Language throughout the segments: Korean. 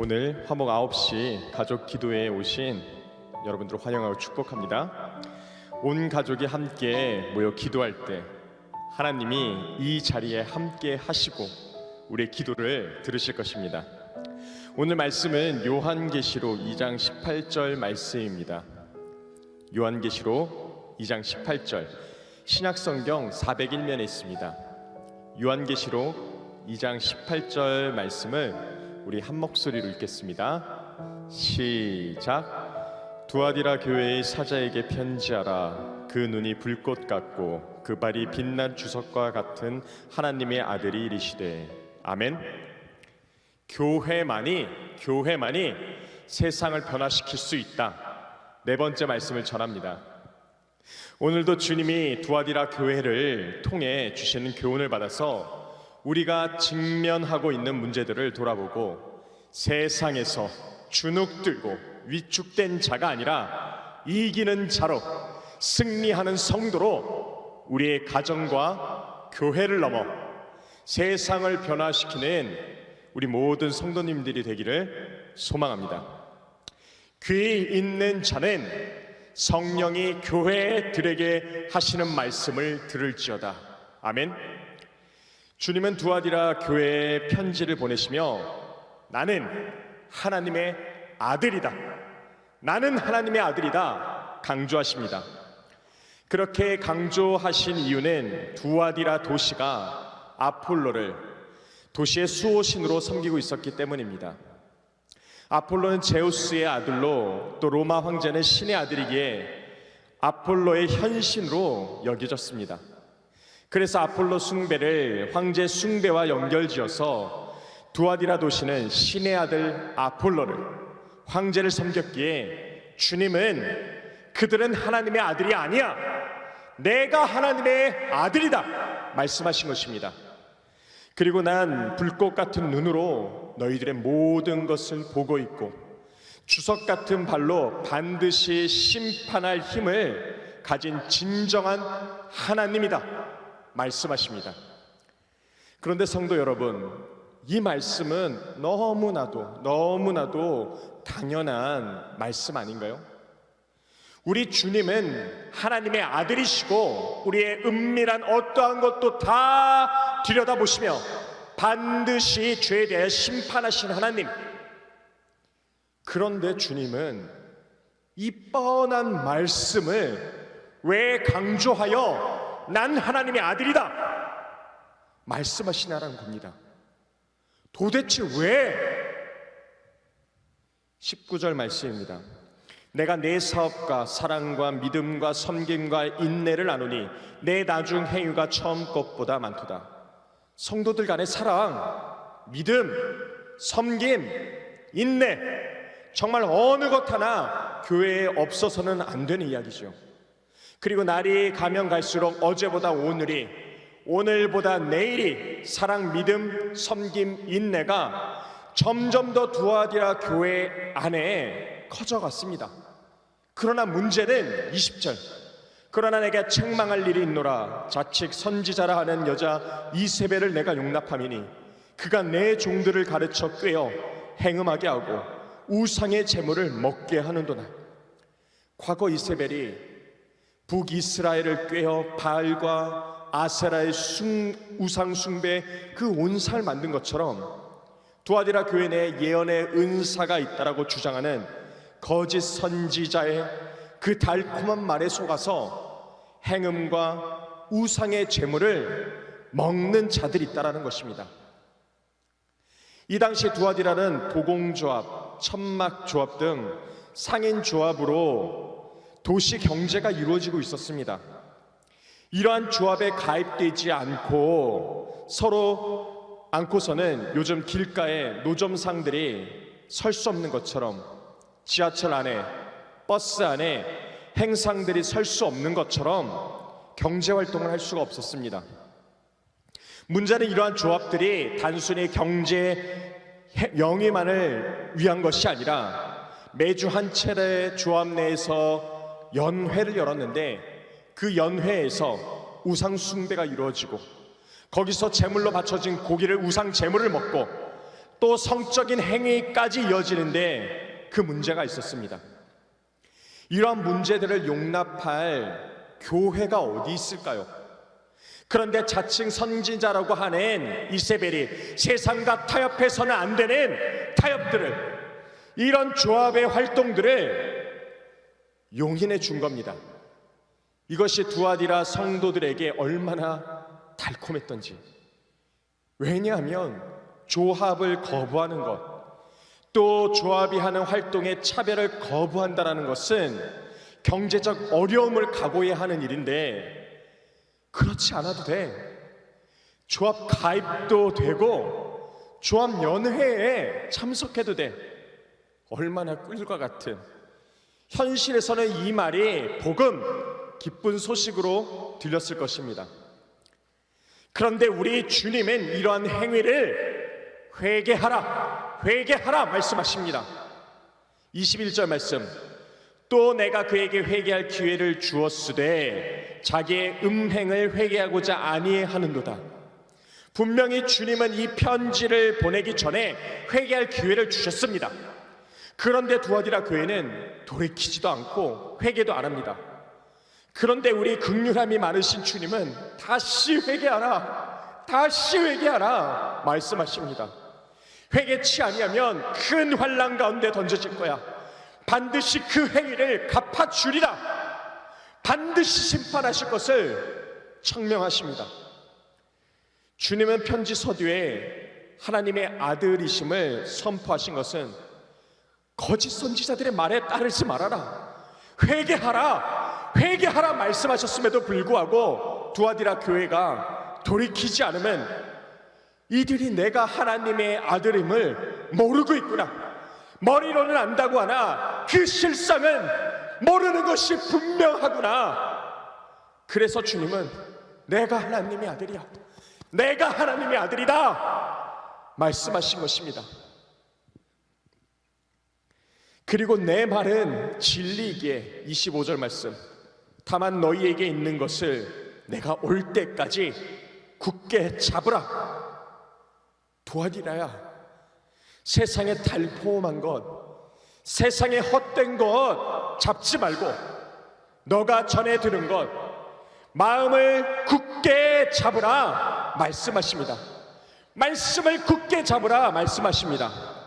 오늘 화목 9시 가족 기도회에 오신 여러분들을 환영하고 축복합니다. 온 가족이 함께 모여 기도할 때 하나님이 이 자리에 함께 하시고 우리의 기도를 들으실 것입니다. 오늘 말씀은 요한계시록 2장 18절 말씀입니다. 요한계시록 2장 18절, 신약성경 401면에 있습니다. 요한계시록 2장 18절 말씀을 우리 한 목소리로 읽겠습니다. 시작. 두아디라 교회의 사자에게 편지하라. 그 눈이 불꽃 같고 그 발이 빛난 주석과 같은 하나님의 아들이 이르시되 아멘. 교회만이 세상을 변화시킬 수 있다. 네 번째 말씀을 전합니다. 오늘도 주님이 두아디라 교회를 통해 주시는 교훈을 받아서 우리가 직면하고 있는 문제들을 돌아보고 세상에서 주눅들고 위축된 자가 아니라 이기는 자로 승리하는 성도로 우리의 가정과 교회를 넘어 세상을 변화시키는 우리 모든 성도님들이 되기를 소망합니다. 귀 있는 자는 성령이 교회들에게 하시는 말씀을 들을지어다. 아멘. 주님은 두아디라 교회에 편지를 보내시며 나는 하나님의 아들이다, 나는 하나님의 아들이다 강조하십니다. 그렇게 강조하신 이유는 두아디라 도시가 아폴로를 도시의 수호신으로 섬기고 있었기 때문입니다. 아폴로는 제우스의 아들로 또 로마 황제는 신의 아들이기에 아폴로의 현신으로 여겨졌습니다. 그래서 아폴로 숭배를 황제 숭배와 연결지어서 두아디라 도시는 신의 아들 아폴로를, 황제를 섬겼기에 주님은 그들은 하나님의 아들이 아니야, 내가 하나님의 아들이다 말씀하신 것입니다. 그리고 난 불꽃 같은 눈으로 너희들의 모든 것을 보고 있고 주석 같은 발로 반드시 심판할 힘을 가진 진정한 하나님이다 말씀하십니다. 그런데 성도 여러분, 이 말씀은 너무나도 당연한 말씀 아닌가요? 우리 주님은 하나님의 아들이시고 우리의 은밀한 어떠한 것도 다 들여다보시며 반드시 죄에 대해 심판하신 하나님. 그런데 주님은 이 뻔한 말씀을 왜 강조하여 난 하나님의 아들이다 말씀하시냐라는 겁니다. 도대체 왜? 19절 말씀입니다. 내가 내 사업과 사랑과 믿음과 섬김과 인내를 나누니 내 나중 행위가 처음 것보다 많도다. 성도들 간의 사랑, 믿음, 섬김, 인내, 정말 어느 것 하나 교회에 없어서는 안 되는 이야기죠. 그리고 날이 가면 갈수록 어제보다 오늘이, 오늘보다 내일이 사랑, 믿음, 섬김, 인내가 점점 더 두아디라 교회 안에 커져갔습니다. 그러나 문제는 20절, 그러나 내가 책망할 일이 있노라. 자칫 선지자라 하는 여자 이세벨을 내가 용납함이니 그가 내 종들을 가르쳐 꿰어 행음하게 하고 우상의 제물을 먹게 하는도다. 과거 이세벨이 북이스라엘을 꿰어 바알과 아세라의 우상 숭배 그 온상을 만든 것처럼 두아디라 교회 내에 예언의 은사가 있다라고 주장하는 거짓 선지자의 그 달콤한 말에 속아서 행음과 우상의 제물을 먹는 자들이 있다라는 것입니다. 이 당시 두아디라는 도공조합, 천막조합 등 상인조합으로 도시 경제가 이루어지고 있었습니다. 이러한 조합에 가입되지 않고서는 요즘 길가에 노점상들이 설 수 없는 것처럼, 지하철 안에, 버스 안에 행상들이 설 수 없는 것처럼 경제활동을 할 수가 없었습니다. 문제는 이러한 조합들이 단순히 경제 영위만을 위한 것이 아니라 매주 한 차례 조합 내에서 연회를 열었는데 그 연회에서 우상 숭배가 이루어지고 거기서 제물로 바쳐진 고기를, 우상 제물을 먹고 또 성적인 행위까지 이어지는데 그 문제가 있었습니다. 이러한 문제들을 용납할 교회가 어디 있을까요? 그런데 자칭 선지자라고 하는 이세벨이 세상과 타협해서는 안 되는 타협들을, 이런 조합의 활동들을 용인해 준 겁니다. 이것이 두아디라 성도들에게 얼마나 달콤했던지. 왜냐하면 조합을 거부하는 것, 또 조합이 하는 활동의 차별을 거부한다는 것은 경제적 어려움을 각오해야 하는 일인데, 그렇지 않아도 돼. 조합 가입도 되고 조합 연회에 참석해도 돼. 얼마나 꿀과 같은. 현실에서는 이 말이 복음, 기쁜 소식으로 들렸을 것입니다. 그런데 우리 주님은 이러한 행위를 회개하라 말씀하십니다. 21절 말씀, 또 내가 그에게 회개할 기회를 주었으되 자기의 음행을 회개하고자 아니하는도다. 분명히 주님은 이 편지를 보내기 전에 회개할 기회를 주셨습니다. 그런데 두아디라 교회는 돌이키지도 않고 회개도 안 합니다. 그런데 우리 긍휼함이 많으신 주님은 다시 회개하라 말씀하십니다. 회개치 아니하면 큰 환난 가운데 던져질 거야. 반드시 그 행위를 갚아주리라. 반드시 심판하실 것을 청명하십니다. 주님은 편지 서두에 하나님의 아들이심을 선포하신 것은 거짓 선지자들의 말에 따르지 말아라, 회개하라 말씀하셨음에도 불구하고 두아디라 교회가 돌이키지 않으면 이들이 내가 하나님의 아들임을 모르고 있구나, 머리로는 안다고 하나 그 실상은 모르는 것이 분명하구나. 그래서 주님은 내가 하나님의 아들이야, 내가 하나님의 아들이다 말씀하신 것입니다. 그리고 내 말은 진리이기에 25절 말씀, 다만 너희에게 있는 것을 내가 올 때까지 굳게 잡으라. 두아디라야, 세상에 달포한 것, 세상에 헛된 것 잡지 말고 너가 전해 들은 것, 마음을 굳게 잡으라 말씀하십니다. 말씀을 굳게 잡으라 말씀하십니다.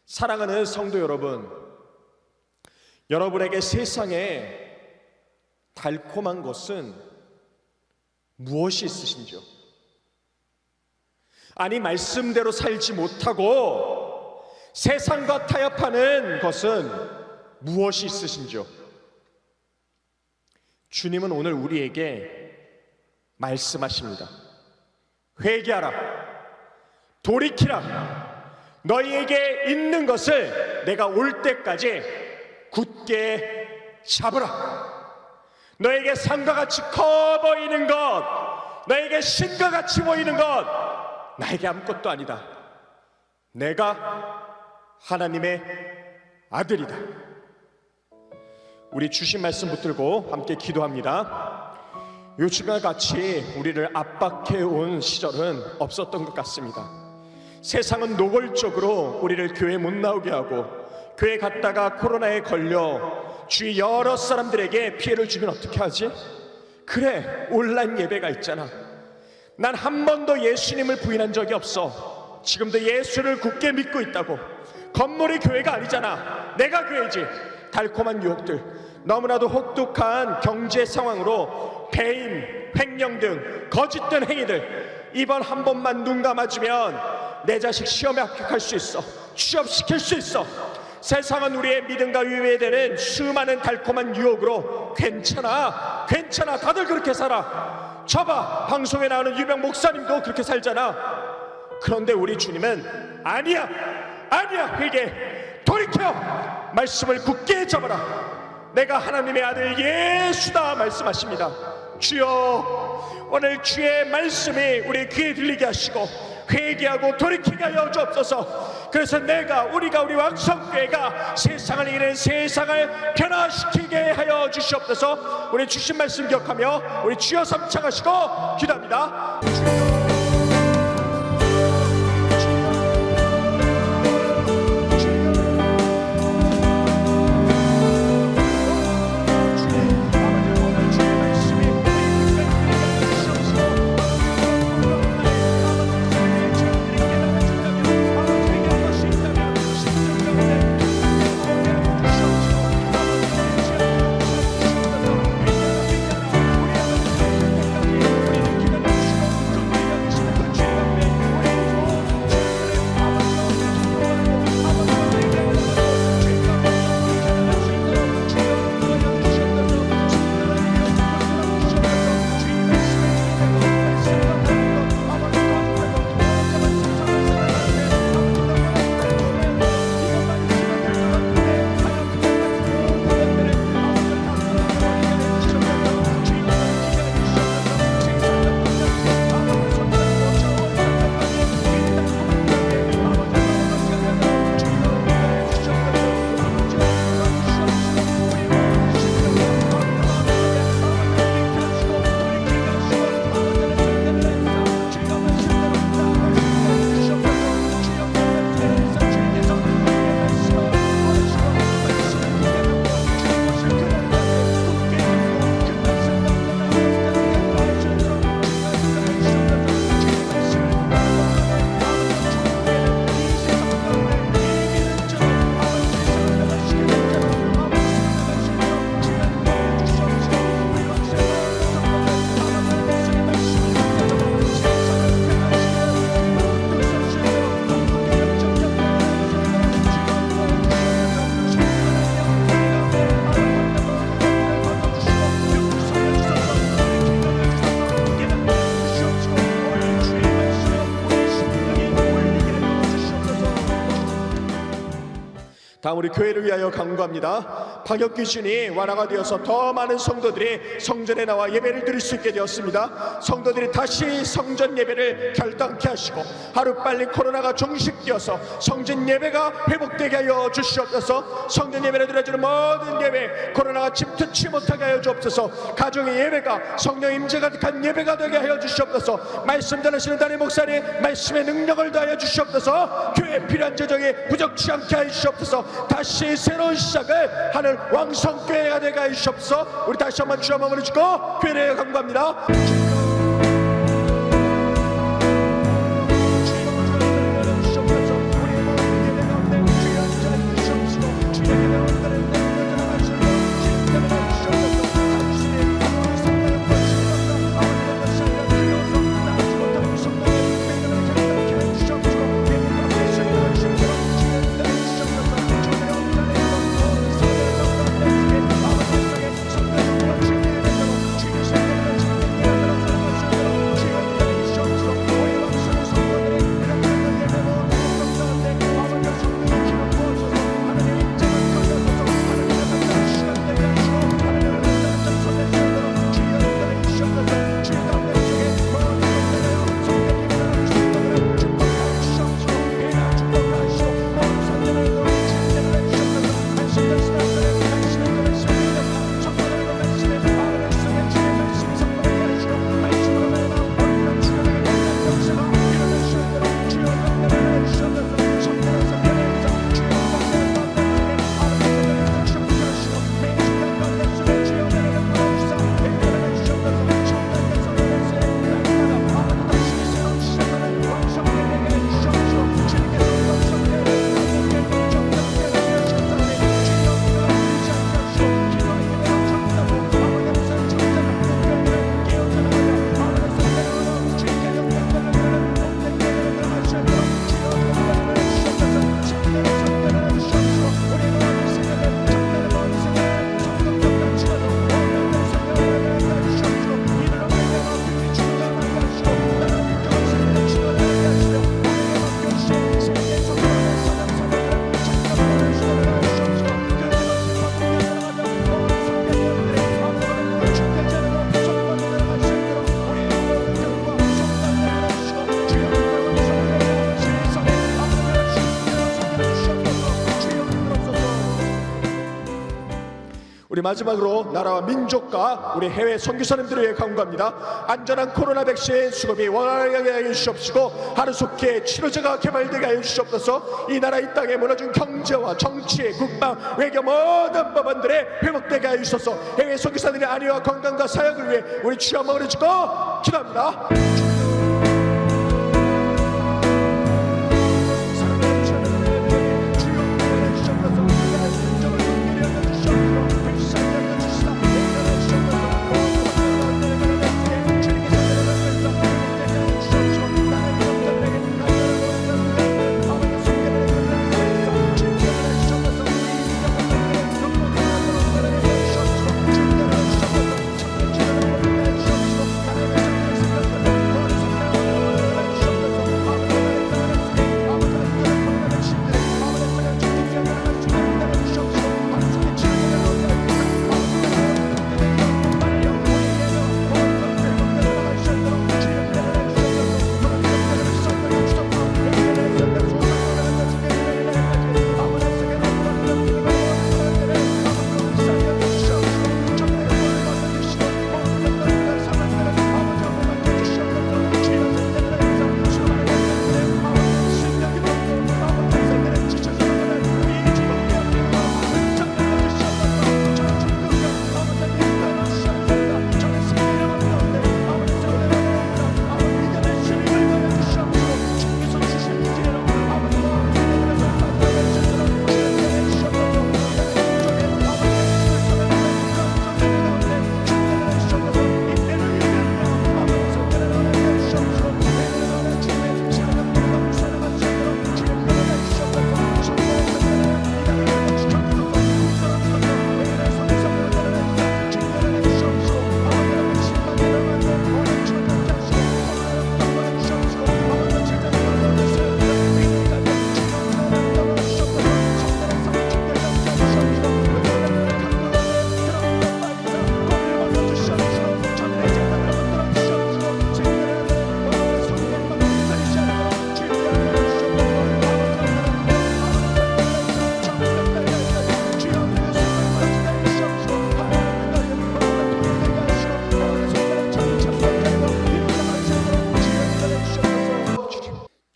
사랑하는 성도 여러분, 여러분에게 세상에 달콤한 것은 무엇이 있으신지요? 아니, 말씀대로 살지 못하고 세상과 타협하는 것은 무엇이 있으신지요? 주님은 오늘 우리에게 말씀하십니다. 회개하라, 돌이키라. 너희에게 있는 것을 내가 올 때까지 굳게 잡으라. 너에게 산과 같이 커 보이는 것, 너에게 신과 같이 보이는 것, 나에게 아무것도 아니다. 내가 하나님의 아들이다. 우리 주신 말씀 붙들고 함께 기도합니다. 요즘과 같이 우리를 압박해온 시절은 없었던 것 같습니다. 세상은 노골적으로 우리를 교회 못 나오게 하고, 교회 갔다가 코로나에 걸려 주위 여러 사람들에게 피해를 주면 어떻게 하지? 그래, 온라인 예배가 있잖아. 난 한 번도 예수님을 부인한 적이 없어. 지금도 예수를 굳게 믿고 있다고. 건물이 교회가 아니잖아. 내가 교회지. 달콤한 유혹들, 너무나도 혹독한 경제 상황으로 배임, 횡령 등 거짓된 행위들, 이번 한 번만 눈 감아주면 내 자식 시험에 합격할 수 있어, 취업시킬 수 있어. 세상은 우리의 믿음과 위배되는 수많은 달콤한 유혹으로 괜찮아, 다들 그렇게 살아. 저봐, 방송에 나오는 유명 목사님도 그렇게 살잖아. 그런데 우리 주님은 아니야, 회개, 돌이켜, 말씀을 굳게 잡아라. 내가 하나님의 아들 예수다 말씀하십니다. 주여, 오늘 주의 말씀이 우리 귀에 들리게 하시고 회개하고 돌이키게 하여 주옵소서. 그래서 우리가 우리 왕성교회가 세상을 이기는, 세상을 변화시키게 하여 주시옵소서. 우리 주신 말씀 기억하며 우리 주여 삼창하시고 기도합니다. 주여. 다음 우리 교회를 위하여 간구합니다. 방역 기준이 완화가 되어서 더 많은 성도들이 성전에 나와 예배를 드릴 수 있게 되었습니다. 성도들이 다시 성전 예배를 결단케 하시고 하루빨리 코로나가 종식되어서 성전 예배가 회복되게 하여 주시옵소서. 성전 예배를 드려주는 모든 예배 코로나가 침투치 못하게 하여 주옵소서. 가정의 예배가 성령 임재 가득한 예배가 되게 하여 주시옵소서. 말씀 전하시는 담임 목사님 말씀의 능력을 더하여 주시옵소서. 교회에 필요한 재정이 부족치 않게 하여 주시옵소서. 다시 새로운 시작을 하는 왕성교회가 되게 하여 주시옵소서. 우리 다시 한번 주여 마음을 주고 교회를 간구합니다. 우리 마지막으로 나라와 민족과 우리 해외 선교사님들을 위해 간구합니다. 안전한 코로나 백신 수급이 원활하게 하여 주시옵시고 하루속히 치료제가 개발되게 하여 주시옵소서. 이 나라 이 땅에 무너진 경제와 정치, 국방, 외교 모든 법안들에 회복되게 하여 주셔서 해외 선교사들의 안위와 건강과 사역을 위해 우리 주여 마음을 주고 기도합니다.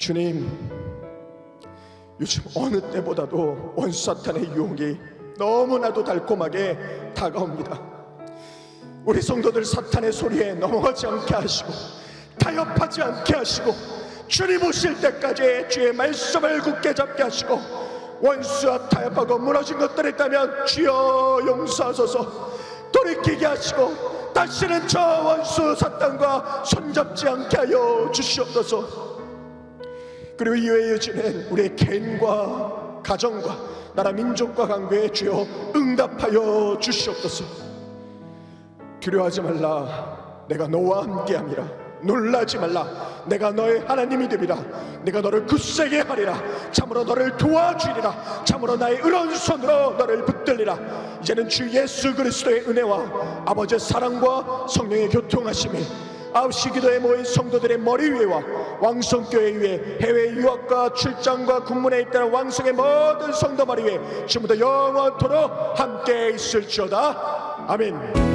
주님, 요즘 어느 때보다도 원수 사탄의 유혹이 너무나도 달콤하게 다가옵니다. 우리 성도들 사탄의 소리에 넘어가지 않게 하시고 타협하지 않게 하시고 주님 오실 때까지 주의 말씀을 굳게 잡게 하시고, 원수와 타협하고 무너진 것들이 있다면 주여 용서하소서, 돌이키게 하시고 다시는 저 원수 사탄과 손잡지 않게 하여 주시옵소서. 그리고 이외에 이어지는 우리의 개인과 가정과 나라 민족과 관계에 주여 응답하여 주시옵소서. 두려워하지 말라, 내가 너와 함께함이라. 놀라지 말라, 내가 너의 하나님이 되리라. 내가 너를 굳세게 하리라. 참으로 너를 도와주리라. 참으로 나의 의로운 손으로 너를 붙들리라. 이제는 주 예수 그리스도의 은혜와 아버지의 사랑과 성령의 교통하심이 9시 기도에 모인 성도들의 머리 위에와 왕성교회 위에, 해외 유학과 출장과 군문에 있다는 왕성의 모든 성도 머리 위에 지금부터 영원토록 함께 있을지어다. 아멘.